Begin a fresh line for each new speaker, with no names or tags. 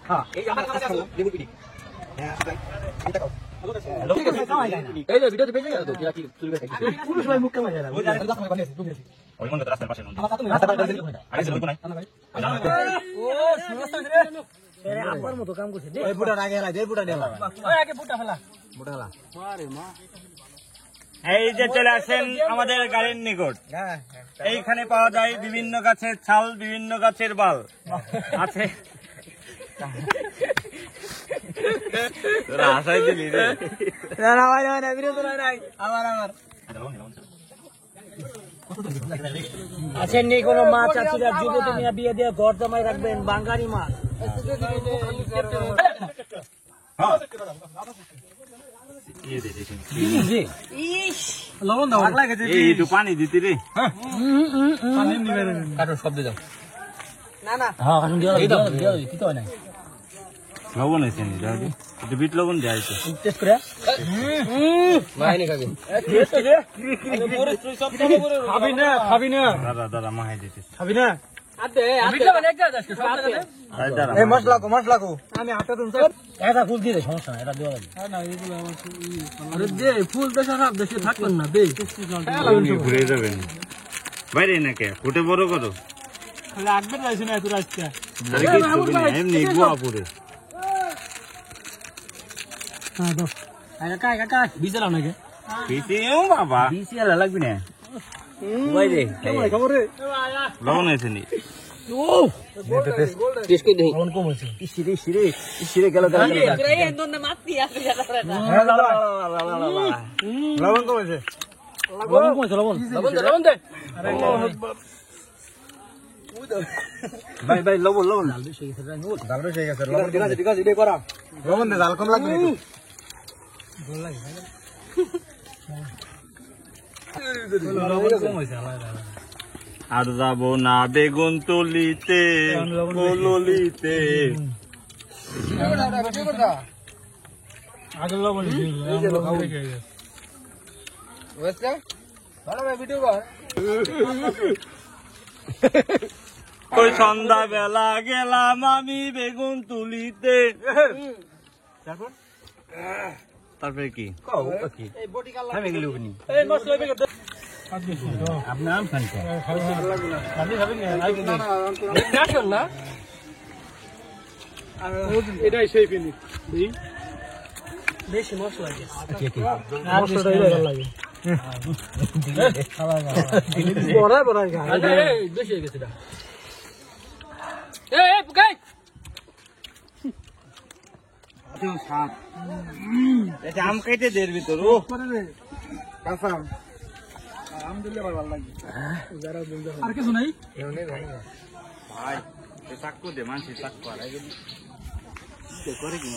হ্যাঁ এই আমার কাছে আছে লেবু পিডি হ্যাঁ এটা খাও এই যে ভিডিওতে পেয়ে গেল তো কি শুরু করে পুরো সবাই মুখ কেমন যায় ওই রাস্তা পাশে বানিয়েছে তুমি ওই মনে রাস্তার পাশে রাস্তা পাশে আরে যে লোক নাই ও সমস্যা রে এরে আপর মতো কাম করছে ওই বুড়া আগে হেলা দে বুড়া দেলা ওই আগে বুড়া ফেলা আরে মা
এই যে চলে আসেন আমাদের গাড়ির নিকট এইখানে পাওয়া যায় বিভিন্ন গাছের ছাল বিভিন্ন গাছের বাল আছে তোরা আশাই দিলি রে
না ভাই না ভিডিও তো নাই আমার আছেন নি কোনো মাছ চাচিরা যুবতী নিয়ে বিয়ে দিয়ে ঘর জমাই রাখবেন বাঙালি মাছ লবণ দাও
একটু পানি দিতি রে
কাটুন শব্দ দাও না না হ্যাঁ কাটুন দিও কি তো নাই
লবণ হয়েছে নি একটু বিট লবণ দেয়
টেস্ট করে মাইনে খাবি খাবি না
দাদা মাহাই দিতে
খাবি না মশলা কো আমি হাতে এটা ফুল দিয়ে সমস্যা না এটা দেওয়া যাবে ফুল দেশে সব দেশে থাকবেন না দে
ঘুরে যাবেন বাইরে নাকি ফুটে বড় করো
লাগবে যাইছে না এত রাস্তা
এমনি গুয়া পুরে
হ্যাঁ দাও কাকা বিজলাও নাকি
পিছিয়েও বাবা পিছিয়ে লাগবে না বাইরে
খবর রে
লবণ হয়েছে নি
লবণ কম হয়েছে ইসিরে গেল লবণ কম হয়েছে লবণ দে ভাই লবণ জাল বেশি গেছে লবণ ঠিক আছে করা লবণ দে জাল কম লাগবে
আর যাবো না বেগুন তুলিতে কললিতে ওই সন্ধ্যা বেলা গেলাম আমি বেগুন তুলিতে তারপরে কি আপনার
এটাই সেই ফিনিশ বেশি মশলা লাগে বেশি হয়ে গেছে
আম খাইতে দের ভিতর
আর কিছু নাই
ভাই চাকু দে মানুষ চাকু আর করে কি